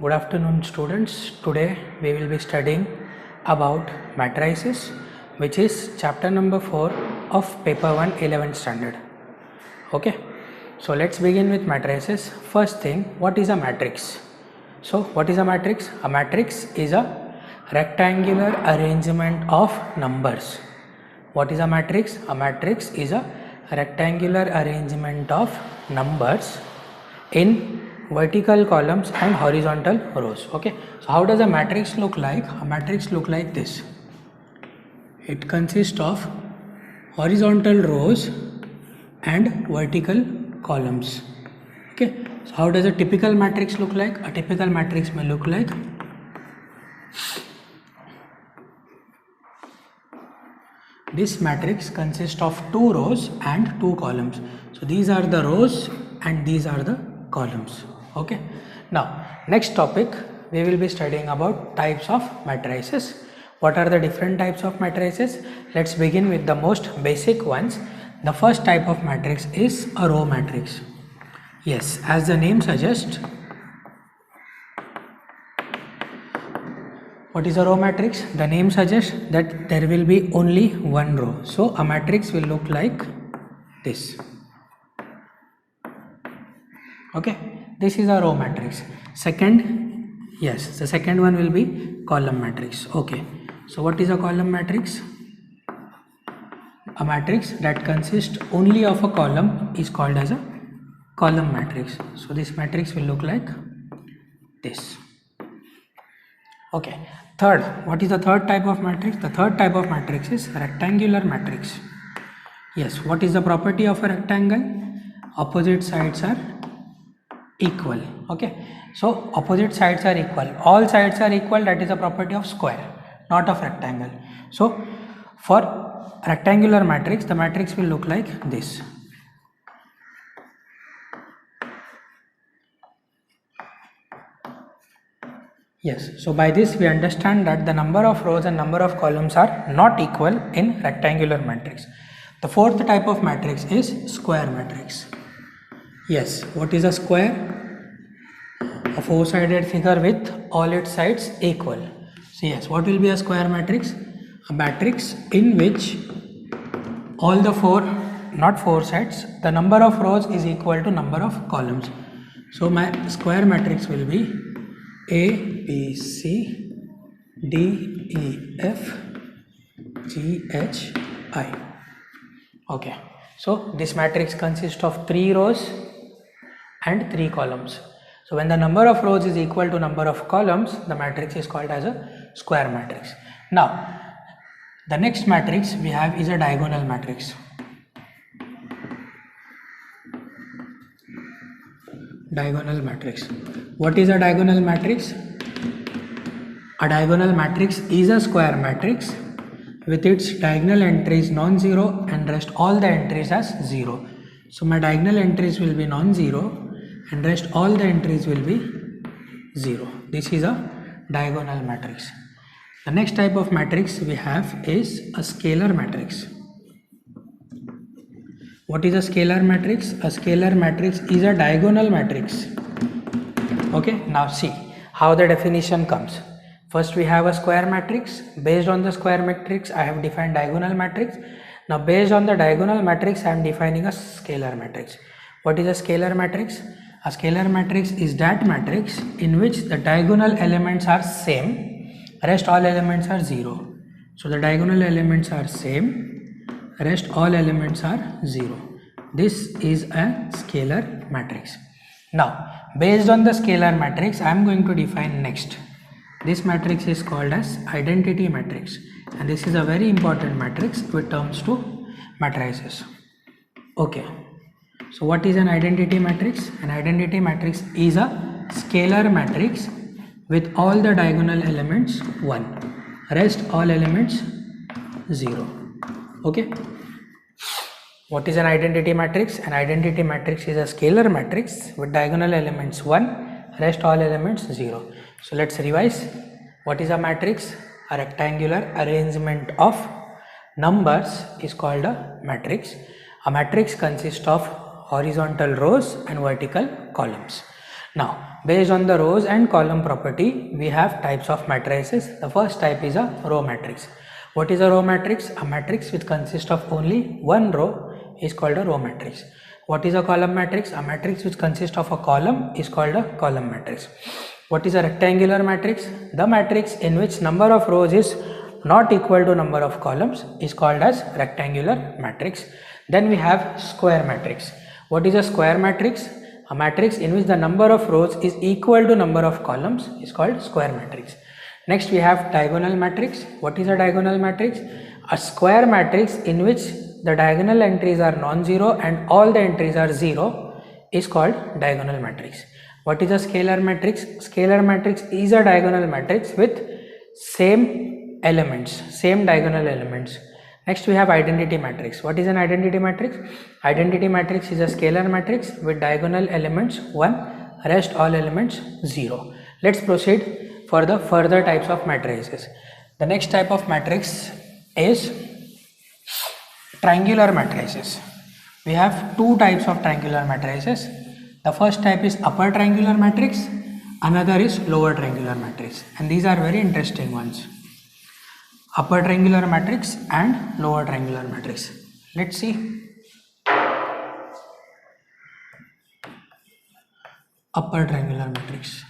Good afternoon students. Today we will be studying about matrices, which is chapter number 4 of paper 1 11th standard. Okay, so let's begin with matrices. First thing, what is a matrix? So what is a matrix? A matrix is a rectangular arrangement of numbers. What is a matrix? A matrix is a rectangular arrangement of numbers in vertical columns and horizontal rows. Okay, so how does a matrix look like? A matrix look like this. It consists of horizontal rows and vertical columns. Okay, so how does a typical matrix look like? A typical matrix may look like this. Matrix consists of 2 rows and 2 columns. So these are the rows and these are the columns. Okay, now next topic we will be studying about types of matrices. What are the different types of matrices? Let's begin with the most basic ones. The first type of matrix is a row matrix. Yes, as the name suggests, what is a row matrix? The name suggests that there will be only one row. So a matrix will look like this. Okay, this is a row matrix. Second, yes, the second one will be column matrix. Okay, so what is a column matrix? A matrix that consists only of a column is called as a column matrix. So this matrix will look like this. Okay, third, what is the third type of matrix? The third type of matrix is rectangular matrix. Yes, what is the property of a rectangle? Opposite sides are equal. Okay, so opposite sides are equal, all sides are equal. That is a property of square, not of rectangle. So for rectangular matrix, the matrix will look like this. Yes, so by this we understand that the number of rows and number of columns are not equal in rectangular matrix. The fourth type of matrix is square matrix. Yes, what is a square? A four-sided figure with all its sides equal. So yes, what will be a square matrix? A matrix in which all the not four sides, the number of rows is equal to number of columns. So my square matrix will be A, B, C, D, E, F, G, H, I. Okay, so this matrix consists of 3 rows and 3 columns. So when the number of rows is equal to number of columns, the matrix is called as a square matrix. Now, the next matrix we have is a diagonal matrix. Diagonal matrix. What is a diagonal matrix? A diagonal matrix is a square matrix with its diagonal entries non-zero and rest all the entries as 0. So my diagonal entries will be non-zero and rest all the entries will be 0. This is a diagonal matrix. The next type of matrix we have is a scalar matrix. What is a scalar matrix? A scalar matrix is a diagonal matrix. Okay, now see how the definition comes. First we have a square matrix. Based on the square matrix I have defined diagonal matrix. Now based on the diagonal matrix I am defining a scalar matrix. What is a scalar matrix? A scalar matrix is that matrix in which the diagonal elements are same, rest all elements are 0. So the diagonal elements are same, rest all elements are 0. This is a scalar matrix. Now based on the scalar matrix I am going to define next. This matrix is called as identity matrix, and this is a very important matrix with terms to matrices. Okay, so what is an identity matrix? An identity matrix is a scalar matrix with all the diagonal elements 1, rest all elements 0. Okay, what is an identity matrix? An identity matrix is a scalar matrix with diagonal elements 1, rest all elements 0. So let's revise. What is a matrix? A rectangular arrangement of numbers is called a matrix. A matrix consists of horizontal rows and vertical columns. Now based on the rows and column property, we have types of matrices. The first type is a row matrix. What is a row matrix? A matrix which consists of only one row is called a row matrix. What is a column matrix? A matrix which consists of a column is called a column matrix. What is a rectangular matrix? The matrix in which number of rows is not equal to number of columns is called as rectangular matrix. Then we have square matrix. What is a square matrix? A matrix in which the number of rows is equal to number of columns is called square matrix. Next we have diagonal matrix. What is a diagonal matrix? A square matrix in which the diagonal entries are non-zero and all the entries are 0 is called diagonal matrix. What is a scalar matrix? Scalar matrix is a diagonal matrix with same elements, same diagonal elements. Next we have identity matrix. What is an identity matrix? Identity matrix is a scalar matrix with diagonal elements 1, rest all elements 0. Let's proceed for the further types of matrices. The next type of matrix is triangular matrices. We have two types of triangular matrices. The first type is upper triangular matrix, another is lower triangular matrix, and these are very interesting ones. Upper triangular matrix and lower triangular matrix. Let's see. Upper triangular matrix.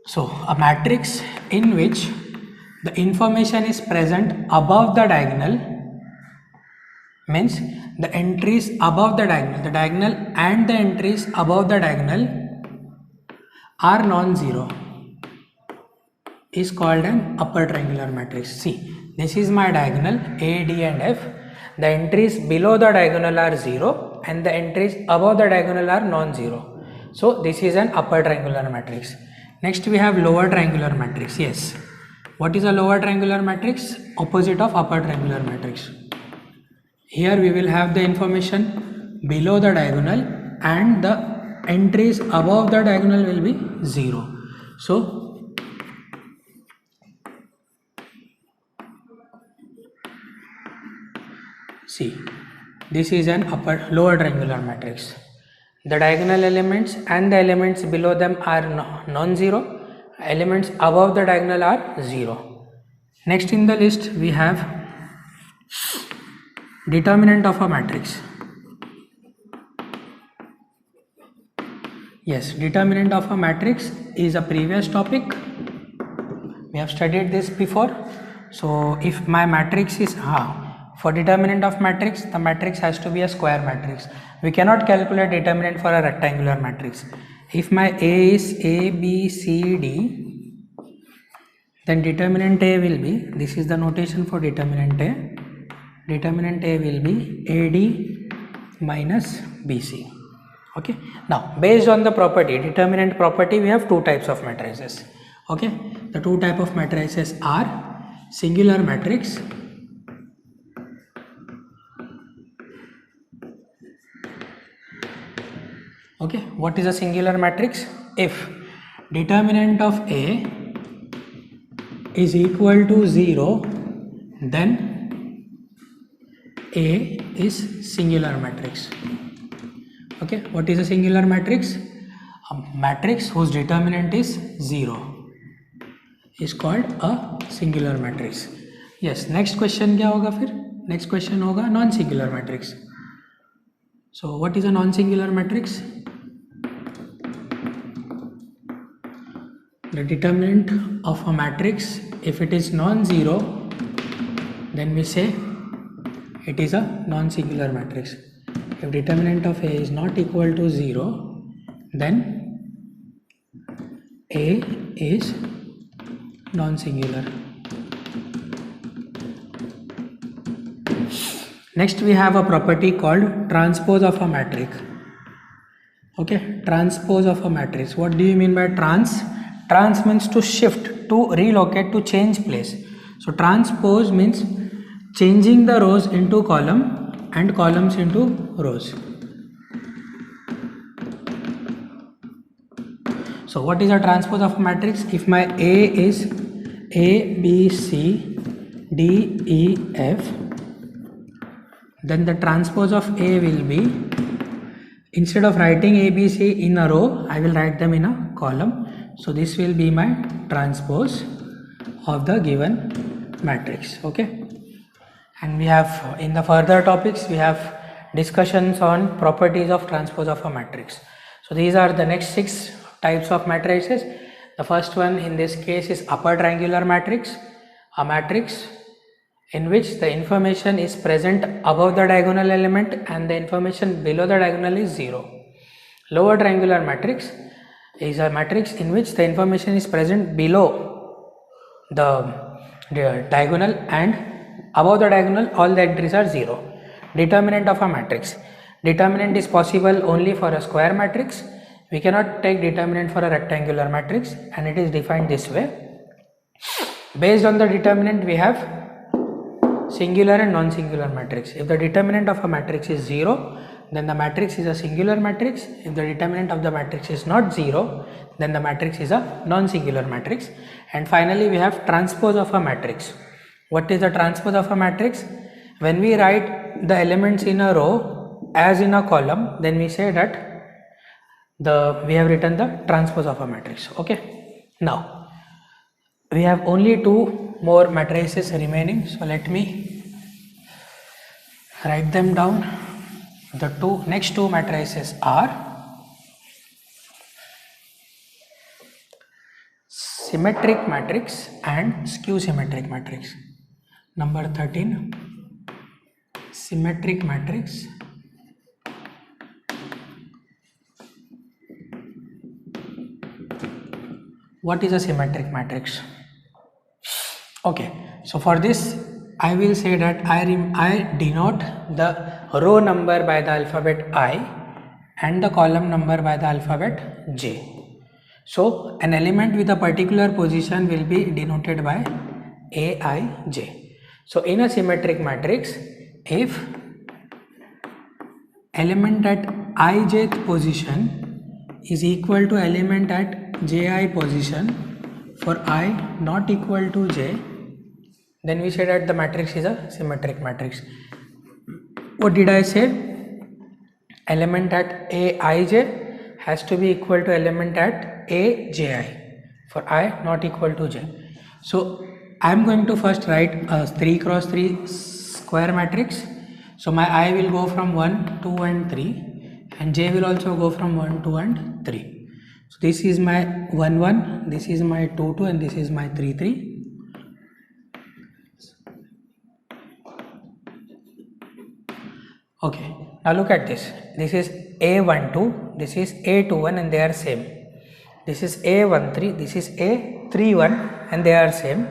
So a matrix in which the information is present above the diagonal means the entries above the diagonal and the entries above the diagonal are non-zero is called an upper triangular matrix. See, this is my diagonal A, D and F. The entries below the diagonal are 0 and the entries above the diagonal are non-zero. So this is an upper triangular matrix. Next we have lower triangular matrix. Yes. What is a lower triangular matrix? Opposite of upper triangular matrix. Here we will have the information below the diagonal and the entries above the diagonal will be 0. So see, this is an lower triangular matrix. The diagonal elements and the elements below them are non-zero. Elements above the diagonal are 0. Next in the list we have determinant of a matrix. Yes, determinant of a matrix is a previous topic. We have studied this before. So if my matrix is for determinant of matrix, the matrix has to be a square matrix. We cannot calculate determinant for a rectangular matrix. If my A is A, B, C, D, then determinant A will be, this is the notation for determinant A. Determinant A will be AD minus BC. Okay. Now, based on the property, determinant property, we have two types of matrices. Okay. The two types of matrices are singular matrix . Okay, what is a singular matrix? If determinant of A is equal to 0, then A is singular matrix. Okay, what is a singular matrix? A matrix whose determinant is 0 is called a singular matrix. Yes, next question क्या होगा फिर? Next question होगा non-singular matrix. So what is a non-singular matrix? The determinant of a matrix, if it is non-zero, then we say it is a non-singular matrix. If determinant of A is not equal to 0, then A is non-singular. Next we have a property called transpose of a matrix. Okay, transpose of a matrix. What do you mean by trans? Trans means to shift, to relocate, to change place. So transpose means changing the rows into column and columns into rows. So what is a transpose of a matrix? If my A is A, B, C D, E, F. Then the transpose of A will be, instead of writing A, B, C in a row, I will write them in a column. So this will be my transpose of the given matrix. Okay. And we have, in the further topics, we have discussions on properties of transpose of a matrix. So these are the next 6 types of matrices. The first one in this case is upper triangular matrix, a matrix in which the information is present above the diagonal element and the information below the diagonal is 0. Lower triangular matrix is a matrix in which the information is present below the diagonal and above the diagonal all the entries are 0. Determinant of a matrix. Determinant is possible only for a square matrix. We cannot take determinant for a rectangular matrix, and it is defined this way. Based on the determinant, we have singular and non-singular matrix. If the determinant of a matrix is 0, then the matrix is a singular matrix. If the determinant of the matrix is not 0, then the matrix is a non-singular matrix. And finally, we have transpose of a matrix. What is the transpose of a matrix? When we write the elements in a row as in a column, then we say that we have written the transpose of a matrix. Okay. Now we have only 2 more matrices remaining, so let me write them down. The next two matrices are symmetric matrix and skew symmetric matrix. Number 13, symmetric matrix What is a symmetric matrix? Okay, so for this I will say that I denote the row number by the alphabet I and the column number by the alphabet J. So an element with a particular position will be denoted by Aij. So in a symmetric matrix, if element at ijth position is equal to element at ji position for I not equal to j, then we say that the matrix is a symmetric matrix. What did I say? Element at aij has to be equal to element at aji for I not equal to j. So I am going to first write a 3 cross 3 square matrix. So my I will go from 1, 2 and 3 and j will also go from 1, 2 and 3. So this is my 1, 1, this is my 2, 2 and this is my 3, 3. Okay, now look at this. This is A12, this is A21 and they are same. This is A13, this is A31 and they are same.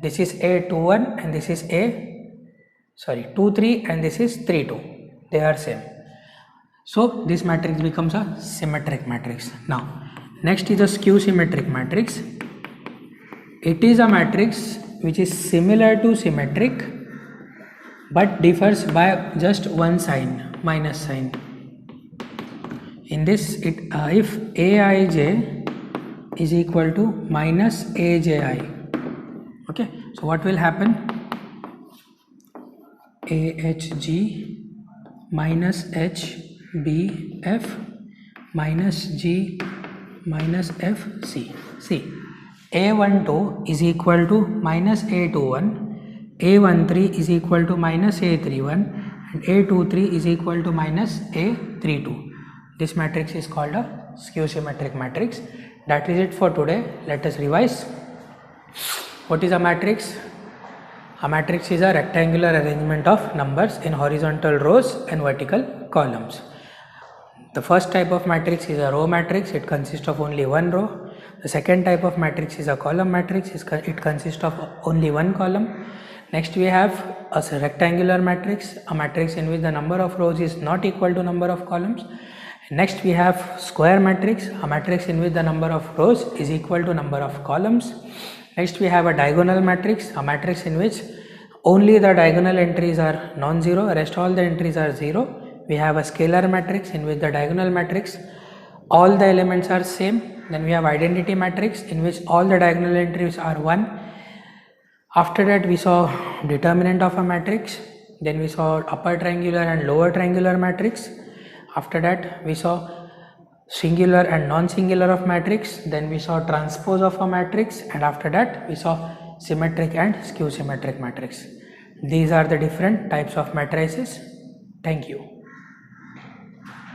This is A21 and this is A23 and this is 32. They are same. So this matrix becomes a symmetric matrix. Now next is a skew symmetric matrix. It is a matrix which is similar to symmetric but differs by just one sign, minus sign. In this, if Aij is equal to minus Aji, okay, so what will happen? AHG minus HBF minus G minus FC. See, A12 is equal to minus A21, A13 is equal to minus A31 and A23 is equal to minus A32. This matrix is called a skew symmetric matrix. That is it for today. Let us revise. What is a matrix? A matrix is a rectangular arrangement of numbers in horizontal rows and vertical columns. The first type of matrix is a row matrix. It consists of only one row. The second type of matrix is a column matrix. It consists of only one column. Next we have a rectangular matrix, a matrix in which the number of rows is not equal to number of columns. Next we have square matrix, a matrix in which the number of rows is equal to number of columns. Next we have a diagonal matrix, a matrix in which only the diagonal entries are non-zero, rest all the entries are 0. We have a scalar matrix in which the diagonal matrix, all the elements are same. Then we have identity matrix in which all the diagonal entries are 1. After that we saw determinant of a matrix, then we saw upper triangular and lower triangular matrix. After that we saw singular and non-singular of matrix, then we saw transpose of a matrix, and after that we saw symmetric and skew symmetric matrix. These are the different types of matrices. Thank you.